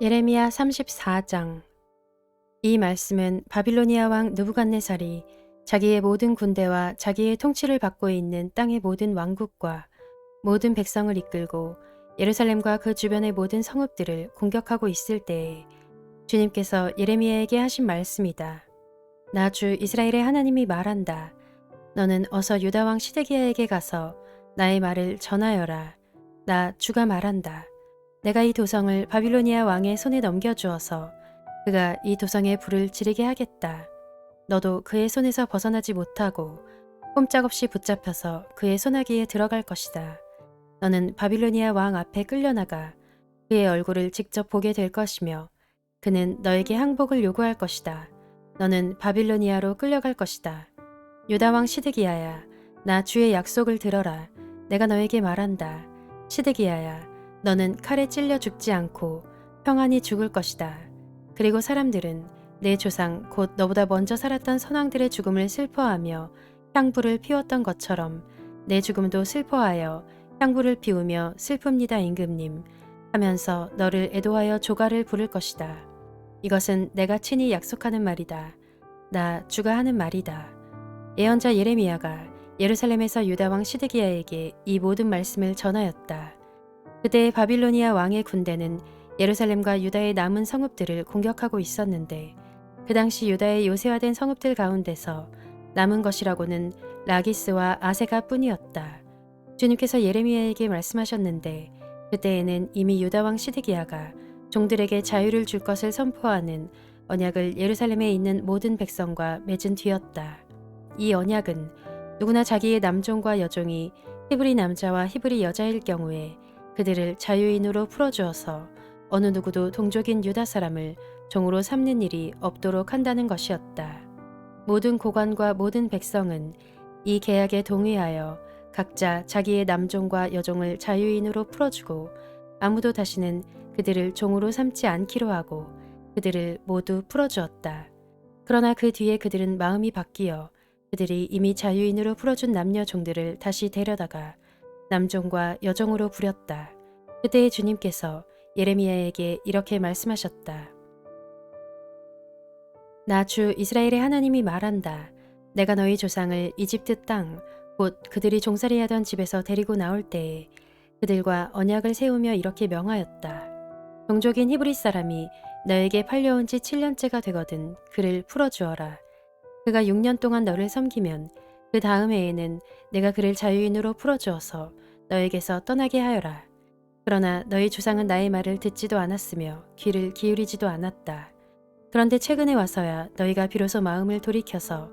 예레미야 34장. 이 말씀은 바빌로니아 왕 느부갓네살이 자기의 모든 군대와 자기의 통치를 받고 있는 땅의 모든 왕국과 모든 백성을 이끌고 예루살렘과 그 주변의 모든 성읍들을 공격하고 있을 때에 주님께서 예레미야에게 하신 말씀이다. 나 주 이스라엘의 하나님이 말한다. 너는 어서 유다 왕 시드기야에게 가서 나의 말을 전하여라. 나 주가 말한다. 내가 이 도성을 바빌로니아 왕의 손에 넘겨주어서 그가 이 도성에 불을 지르게 하겠다. 너도 그의 손에서 벗어나지 못하고 꼼짝없이 붙잡혀서 그의 손아귀에 들어갈 것이다. 너는 바빌로니아 왕 앞에 끌려나가 그의 얼굴을 직접 보게 될 것이며 그는 너에게 항복을 요구할 것이다. 너는 바빌로니아로 끌려갈 것이다. 유다 왕 시드기야야, 나 주의 약속을 들어라. 내가 너에게 말한다. 시드기야야, 너는 칼에 찔려 죽지 않고 평안히 죽을 것이다. 그리고 사람들은 내 조상 곧 너보다 먼저 살았던 선왕들의 죽음을 슬퍼하며 향불을 피웠던 것처럼 내 죽음도 슬퍼하여 향불을 피우며 슬픕니다 임금님 하면서 너를 애도하여 조가를 부를 것이다. 이것은 내가 친히 약속하는 말이다. 나 주가 하는 말이다. 예언자 예레미야가 예루살렘에서 유다 왕 시드기야에게 이 모든 말씀을 전하였다. 그때 바빌로니아 왕의 군대는 예루살렘과 유다의 남은 성읍들을 공격하고 있었는데 그 당시 유다의 요새화된 성읍들 가운데서 남은 것이라고는 라기스와 아세가 뿐이었다. 주님께서 예레미야에게 말씀하셨는데 그때에는 이미 유다 왕 시드기야가 종들에게 자유를 줄 것을 선포하는 언약을 예루살렘에 있는 모든 백성과 맺은 뒤였다. 이 언약은 누구나 자기의 남종과 여종이 히브리 남자와 히브리 여자일 경우에 그들을 자유인으로 풀어주어서 어느 누구도 동족인 유다 사람을 종으로 삼는 일이 없도록 한다는 것이었다. 모든 고관과 모든 백성은 이 계약에 동의하여 각자 자기의 남종과 여종을 자유인으로 풀어주고 아무도 다시는 그들을 종으로 삼지 않기로 하고 그들을 모두 풀어주었다. 그러나 그 뒤에 그들은 마음이 바뀌어 그들이 이미 자유인으로 풀어준 남녀 종들을 다시 데려다가 남종과 여종으로 부렸다. 그때의 주님께서 예레미야에게 이렇게 말씀하셨다. 나 주 이스라엘의 하나님이 말한다. 내가 너희 조상을 이집트 땅, 곧 그들이 종살이하던 집에서 데리고 나올 때에 그들과 언약을 세우며 이렇게 명하였다. 동족인 히브리 사람이 너에게 팔려온 지 7년째가 되거든 그를 풀어주어라. 그가 6년 동안 너를 섬기면 그 다음 해에는 내가 그를 자유인으로 풀어주어서 너에게서 떠나게 하여라. 그러나 너희 조상은 나의 말을 듣지도 않았으며 귀를 기울이지도 않았다. 그런데 최근에 와서야 너희가 비로소 마음을 돌이켜서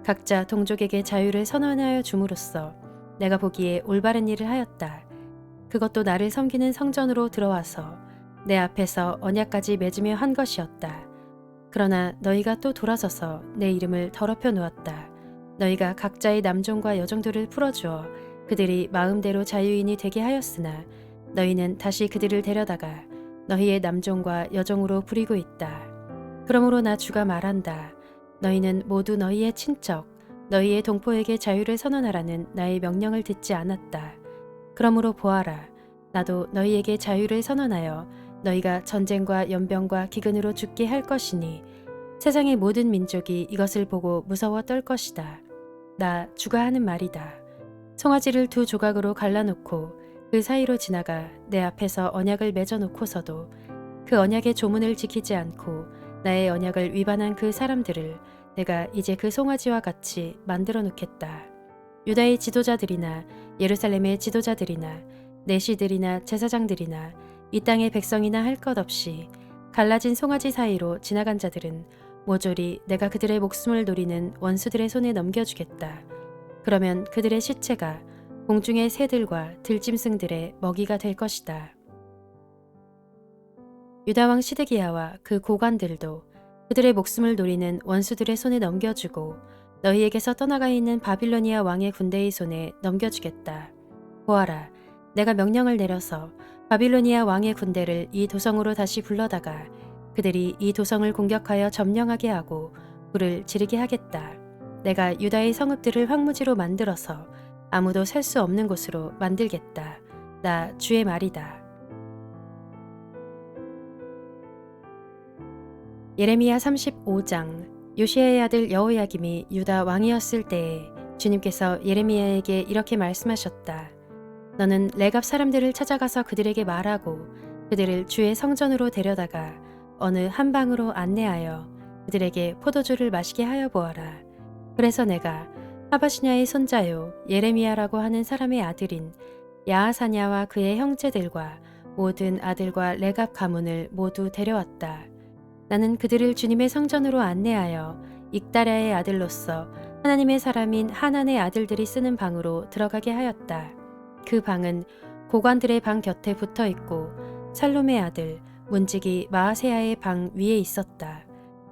각자 동족에게 자유를 선언하여 줌으로써 내가 보기에 올바른 일을 하였다. 그것도 나를 섬기는 성전으로 들어와서 내 앞에서 언약까지 맺으며 한 것이었다. 그러나 너희가 또 돌아서서 내 이름을 더럽혀 놓았다. 너희가 각자의 남종과 여종들을 풀어주어 그들이 마음대로 자유인이 되게 하였으나 너희는 다시 그들을 데려다가 너희의 남종과 여종으로 부리고 있다. 그러므로 나 주가 말한다. 너희는 모두 너희의 친척, 너희의 동포에게 자유를 선언하라는 나의 명령을 듣지 않았다. 그러므로 보아라. 나도 너희에게 자유를 선언하여 너희가 전쟁과 연병과 기근으로 죽게 할 것이니 세상의 모든 민족이 이것을 보고 무서워 떨 것이다. 나 주가 하는 말이다. 송아지를 두 조각으로 갈라놓고 그 사이로 지나가 내 앞에서 언약을 맺어놓고서도 그 언약의 조문을 지키지 않고 나의 언약을 위반한 그 사람들을 내가 이제 그 송아지와 같이 만들어 놓겠다. 유다의 지도자들이나 예루살렘의 지도자들이나 내시들이나 제사장들이나 이 땅의 백성이나 할 것 없이 갈라진 송아지 사이로 지나간 자들은 모조리 내가 그들의 목숨을 노리는 원수들의 손에 넘겨주겠다. 그러면 그들의 시체가 공중의 새들과 들짐승들의 먹이가 될 것이다. 유다 왕 시드기야와 그 고관들도 그들의 목숨을 노리는 원수들의 손에 넘겨주고 너희에게서 떠나가 있는 바빌로니아 왕의 군대의 손에 넘겨주겠다. 보아라, 내가 명령을 내려서 바빌로니아 왕의 군대를 이 도성으로 다시 불러다가 그들이 이 도성을 공격하여 점령하게 하고 불을 지르게 하겠다. 내가 유다의 성읍들을 황무지로 만들어서 아무도 살 수 없는 곳으로 만들겠다. 나 주의 말이다. 예레미야 35장. 요시야의 아들 여호야김이 유다 왕이었을 때에 주님께서 예레미야에게 이렇게 말씀하셨다. 너는 레갑 사람들을 찾아가서 그들에게 말하고 그들을 주의 성전으로 데려다가 어느 한 방으로 안내하여 그들에게 포도주를 마시게 하여 보아라. 그래서 내가 하바시냐의 손자요 예레미야라고 하는 사람의 아들인 야하사냐와 그의 형제들과 모든 아들과 레갑 가문을 모두 데려왔다. 나는 그들을 주님의 성전으로 안내하여 익다랴의 아들로서 하나님의 사람인 하난의 아들들이 쓰는 방으로 들어가게 하였다. 그 방은 고관들의 방 곁에 붙어 있고 살롬의 아들 문지기 마아세야의 방 위에 있었다.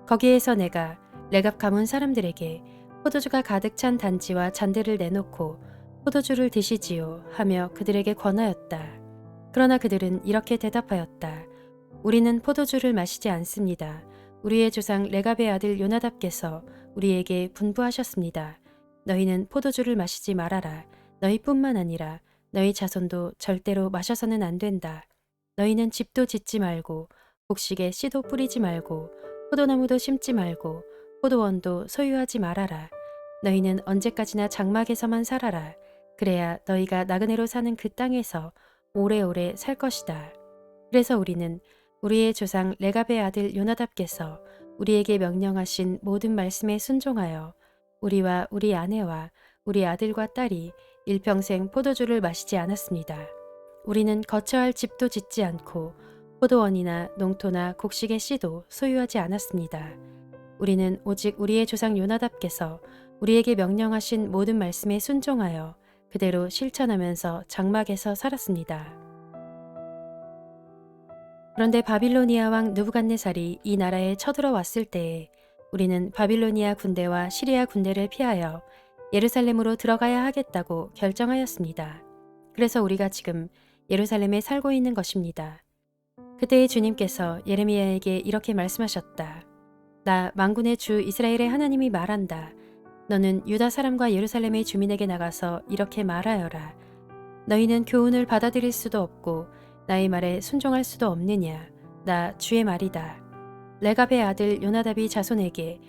거기에서 내가 레갑 가문 사람들에게 포도주가 가득 찬 단지와 잔들을 내놓고 포도주를 드시지요 하며 그들에게 권하였다. 그러나 그들은 이렇게 대답하였다. 우리는 포도주를 마시지 않습니다. 우리의 조상 레갑의 아들 요나답께서 우리에게 분부하셨습니다. 너희는 포도주를 마시지 말아라. 너희뿐만 아니라 너희 자손도 절대로 마셔서는 안 된다. 너희는 집도 짓지 말고 곡식에 씨도 뿌리지 말고 포도나무도 심지 말고 포도원도 소유하지 말아라. 너희는 언제까지나 장막에서만 살아라. 그래야 너희가 나그네로 사는 그 땅에서 오래오래 살 것이다. 그래서 우리는 우리의 조상 레갑의 아들 요나답께서 우리에게 명령하신 모든 말씀에 순종하여 우리와 우리 아내와 우리 아들과 딸이 일평생 포도주를 마시지 않았습니다. 우리는 거처할 집도 짓지 않고 포도원이나 농토나 곡식의 씨도 소유하지 않았습니다. 우리는 오직 우리의 조상 요나답께서 우리에게 명령하신 모든 말씀에 순종하여 그대로 실천하면서 장막에서 살았습니다. 그런데 바빌로니아 왕 느부갓네살이 이 나라에 쳐들어왔을 때에 우리는 바빌로니아 군대와 시리아 군대를 피하여 예루살렘으로 들어가야 하겠다고 결정하였습니다. 그래서 우리가 지금 예루살렘에 살고 있는 것입니다. 그때의 주님께서 예레미야에게 이렇게 말씀하셨다. 나 만군의 주 이스라엘의 하나님이 말한다. 너는 유다 사람과 예루살렘의 주민에게 나가서 이렇게 말하여라. 너희는 교훈을 받아들일 수도 없고 나의 말에 순종할 수도 없느냐. 나 주의 말이다. 레갑의 아들 요나답이 자손에게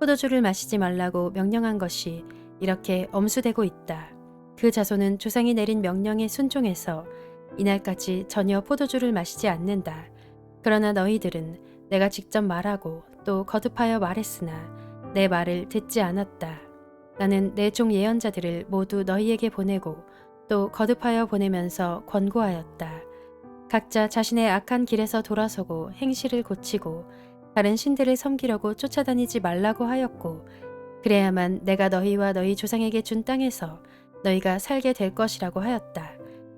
포도주를 마시지 말라고 명령한 것이 이렇게 엄수되고 있다. 그 자손은 조상이 내린 명령에 순종해서 이날까지 전혀 포도주를 마시지 않는다. 그러나 너희들은 내가 직접 말하고 또 거듭하여 말했으나 내 말을 듣지 않았다. 나는 내 종 예언자들을 모두 너희에게 보내고 또 거듭하여 보내면서 권고하였다. 각자 자신의 악한 길에서 돌아서고 행실을 고치고 다른 신들을 섬기려고 쫓아다니지 말라고 하였고 그래야만 내가 너희와 너희 조상에게 준 땅에서 너희가 살게 될 것이라고 하였다.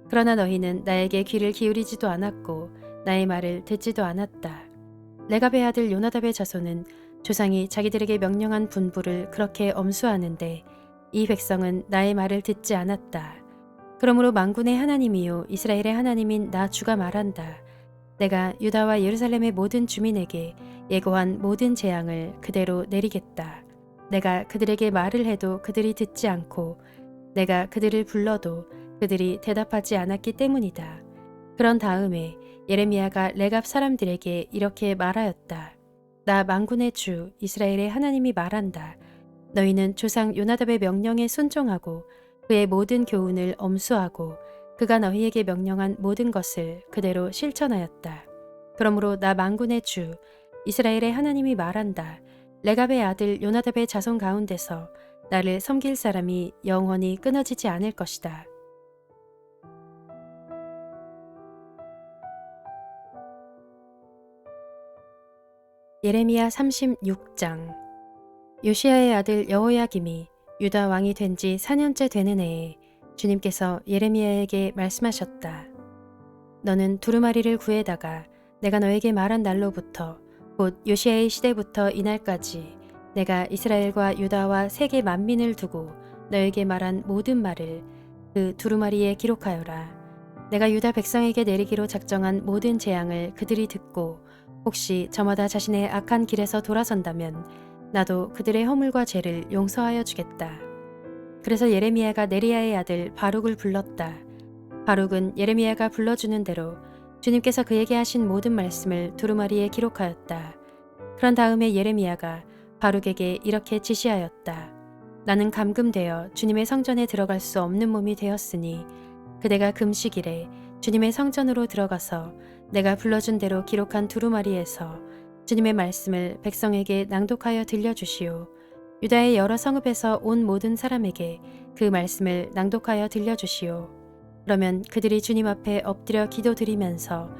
그러나 너희는 나에게 귀를 기울이지도 않았고 나의 말을 듣지도 않았다. 레갑의 아들 요나답의 자손은 조상이 자기들에게 명령한 분부를 그렇게 엄수하는데 이 백성은 나의 말을 듣지 않았다. 그러므로 만군의 하나님이요 이스라엘의 하나님인 나 주가 말한다. 내가 유다와 예루살렘의 모든 주민에게 예고한 모든 재앙을 그대로 내리겠다. 내가 그들에게 말을 해도 그들이 듣지 않고 내가 그들을 불러도 그들이 대답하지 않았기 때문이다. 그런 다음에 예레미야가 레갑 사람들에게 이렇게 말하였다. 나 만군의 주 이스라엘의 하나님이 말한다. 너희는 조상 요나답의 명령에 순종하고 그의 모든 교훈을 엄수하고 그가 너희에게 명령한 모든 것을 그대로 실천하였다. 그러므로 나 만군의 주 이스라엘의 하나님이 말한다. 레갑의 아들 요나답의 자손 가운데서 나를 섬길 사람이 영원히 끊어지지 않을 것이다. 예레미야 36장. 요시야의 아들 여호야김이 유다 왕이 된 지 4년째 되는 해에 주님께서 예레미야에게 말씀하셨다. 너는 두루마리를 구해다가 내가 너에게 말한 날로부터 곧 요시야의 시대부터 이날까지 내가 이스라엘과 유다와 세계 만민을 두고 너에게 말한 모든 말을 그 두루마리에 기록하여라. 내가 유다 백성에게 내리기로 작정한 모든 재앙을 그들이 듣고 혹시 저마다 자신의 악한 길에서 돌아선다면 나도 그들의 허물과 죄를 용서하여 주겠다. 그래서 예레미야가 네리야의 아들 바룩을 불렀다. 바룩은 예레미야가 불러주는 대로 주님께서 그에게 하신 모든 말씀을 두루마리에 기록하였다. 그런 다음에 예레미야가 바룩에게 이렇게 지시하였다. 나는 감금되어 주님의 성전에 들어갈 수 없는 몸이 되었으니 그대가 금식일에 주님의 성전으로 들어가서 내가 불러준 대로 기록한 두루마리에서 주님의 말씀을 백성에게 낭독하여 들려주시오. 유다의 여러 성읍에서 온 모든 사람에게 그 말씀을 낭독하여 들려주시오. 그러면 그들이 주님 앞에 엎드려 기도드리면서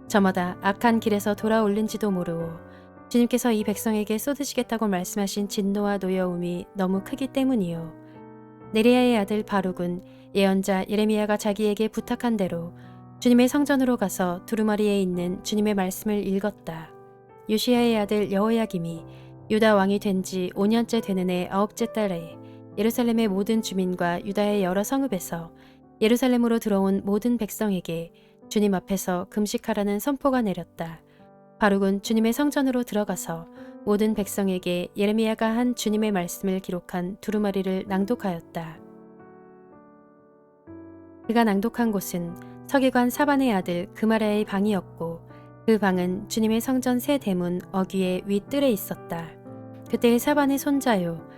저마다 악한 길에서 돌아올는지도 모르오. 주님께서 이 백성에게 쏟으시겠다고 말씀하신 진노와 노여움이 너무 크기 때문이요. 네리야의 아들 바룩은 예언자 예레미야가 자기에게 부탁한 대로 주님의 성전으로 가서 두루마리에 있는 주님의 말씀을 읽었다. 요시야의 아들 여호야김이 유다 왕이 된 지 5년째 되는 해 9째 달에 예루살렘의 모든 주민과 유다의 여러 성읍에서 예루살렘으로 들어온 모든 백성에게 주님 앞에서 금식하라는 선포가 내렸다. 바룩은 주님의 성전으로 들어가서 모든 백성에게 예레미야가 한 주님의 말씀을 기록한 두루마리를 낭독하였다. 그가 낭독한 곳은 서기관 사반의 아들 그마랴의 방이었고 그 방은 주님의 성전 세 대문 어귀의 윗뜰에 있었다. 그때 사반의 손자요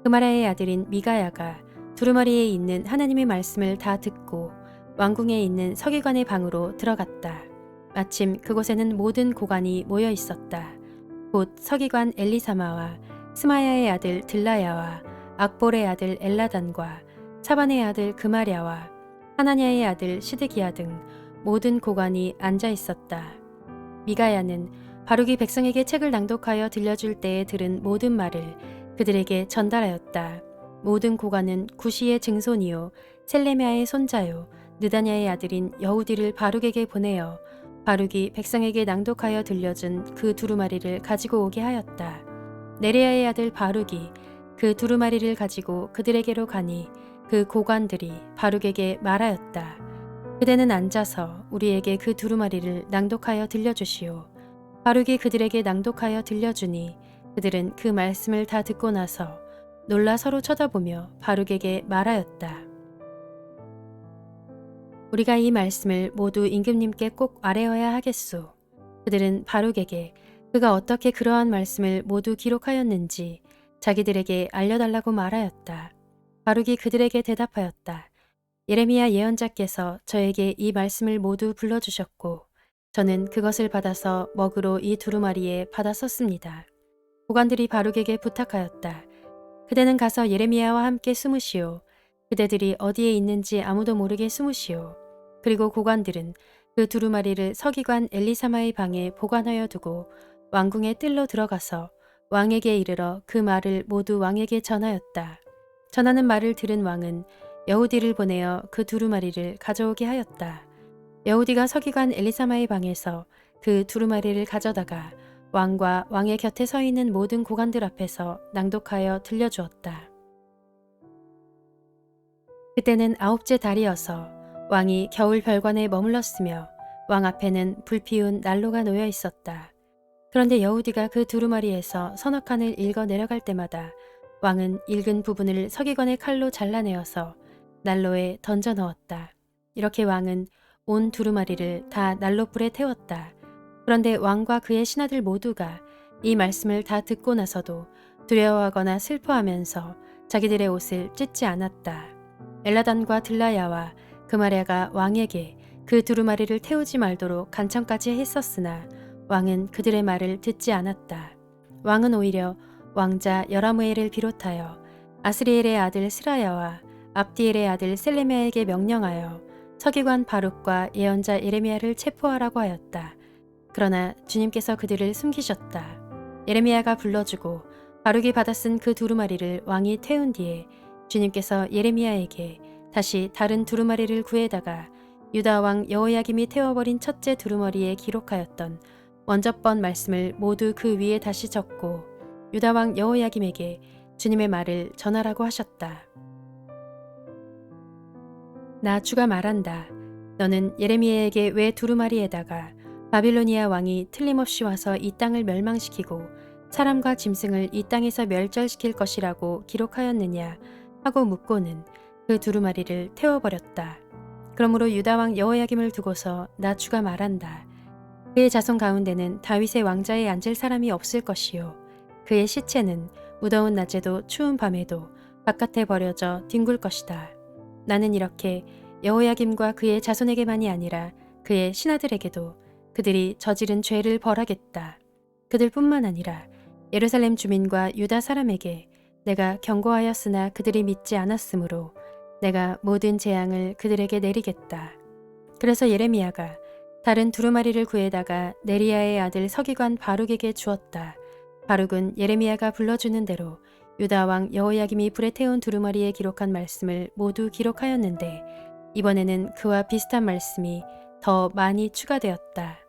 그마랴의 아들인 미가야가 두루마리에 있는 하나님의 말씀을 다 듣고 왕궁에 있는 서기관의 방으로 들어갔다. 마침 그곳에는 모든 고관이 모여 있었다. 곧 서기관 엘리사마와 스마야의 아들 들라야와 악볼의 아들 엘라단과 사반의 아들 그마랴와 하나냐의 아들 시드기야 등 모든 고관이 앉아 있었다. 미가야는 바룩이 백성에게 책을 낭독하여 들려줄 때에 들은 모든 말을 그들에게 전달하였다. 모든 고관은 구시의 증손이요 셀레미야의 손자요 느다냐의 아들인 여우디를 바룩에게 보내어 바룩이 백성에게 낭독하여 들려준 그 두루마리를 가지고 오게 하였다. 네리야의 아들 바룩이 그 두루마리를 가지고 그들에게로 가니 그 고관들이 바룩에게 말하였다. 그대는 앉아서 우리에게 그 두루마리를 낭독하여 들려주시오. 바룩이 그들에게 낭독하여 들려주니 그들은 그 말씀을 다 듣고 나서 놀라 서로 쳐다보며 바룩에게 말하였다. 우리가 이 말씀을 모두 임금님께 꼭 아뢰어야 하겠소. 그들은 바룩에게 그가 어떻게 그러한 말씀을 모두 기록하였는지 자기들에게 알려달라고 말하였다. 바룩이 그들에게 대답하였다. 예레미야 예언자께서 저에게 이 말씀을 모두 불러주셨고 저는 그것을 받아서 먹으로 이 두루마리에 받아 썼습니다. 고관들이 바룩에게 부탁하였다. 그대는 가서 예레미야와 함께 숨으시오. 그대들이 어디에 있는지 아무도 모르게 숨으시오. 그리고 고관들은 그 두루마리를 서기관 엘리사마의 방에 보관하여 두고 왕궁의 뜰로 들어가서 왕에게 이르러 그 말을 모두 왕에게 전하였다. 전하는 말을 들은 왕은 여우디를 보내어 그 두루마리를 가져오게 하였다. 여우디가 서기관 엘리사마의 방에서 그 두루마리를 가져다가 왕과 왕의 곁에 서 있는 모든 고관들 앞에서 낭독하여 들려주었다. 그때는 9째 달이어서 왕이 겨울 별관에 머물렀으며 왕 앞에는 불피운 난로가 놓여 있었다. 그런데 여우디가 그 두루마리에서 서너 칸을 읽어 내려갈 때마다 왕은 읽은 부분을 서기관의 칼로 잘라내어서 난로에 던져 넣었다. 이렇게 왕은 온 두루마리를 다 난로불에 태웠다. 그런데 왕과 그의 신하들 모두가 이 말씀을 다 듣고 나서도 두려워하거나 슬퍼하면서 자기들의 옷을 찢지 않았다. 엘라단과 들라야와 그마랴가 왕에게 그 두루마리를 태우지 말도록 간청까지 했었으나 왕은 그들의 말을 듣지 않았다. 왕은 오히려 왕자 여라무엘을 비롯하여 아스리엘의 아들 스라야와 압디엘의 아들 셀레미야에게 명령하여 서기관 바룩과 예언자 예레미야를 체포하라고 하였다. 그러나 주님께서 그들을 숨기셨다. 예레미야가 불러주고 바룩이 받아 쓴 그 두루마리를 왕이 태운 뒤에 주님께서 예레미야에게 다시 다른 두루마리를 구해다가 유다 왕 여호야김이 태워버린 첫째 두루마리에 기록하였던 먼저번 말씀을 모두 그 위에 다시 적고 유다 왕 여호야김에게 주님의 말을 전하라고 하셨다. 나 주가 말한다. 너는 예레미야에게 왜 두루마리에다가 바빌로니아 왕이 틀림없이 와서 이 땅을 멸망시키고 사람과 짐승을 이 땅에서 멸절시킬 것이라고 기록하였느냐 하고 묻고는 그 두루마리를 태워버렸다. 그러므로 유다 왕 여호야김을 두고서 나 주가 말한다. 그의 자손 가운데는 다윗의 왕자에 앉을 사람이 없을 것이요 그의 시체는 무더운 낮에도 추운 밤에도 바깥에 버려져 뒹굴 것이다. 나는 이렇게 여호야김과 그의 자손에게만이 아니라 그의 신하들에게도 그들이 저지른 죄를 벌하겠다. 그들뿐만 아니라 예루살렘 주민과 유다 사람에게 내가 경고하였으나 그들이 믿지 않았으므로 내가 모든 재앙을 그들에게 내리겠다. 그래서 예레미야가 다른 두루마리를 구해다가 네리야의 아들 서기관 바룩에게 주었다. 바룩은 예레미야가 불러주는 대로 유다 왕 여호야김이 불에 태운 두루마리에 기록한 말씀을 모두 기록하였는데 이번에는 그와 비슷한 말씀이 더 많이 추가되었다.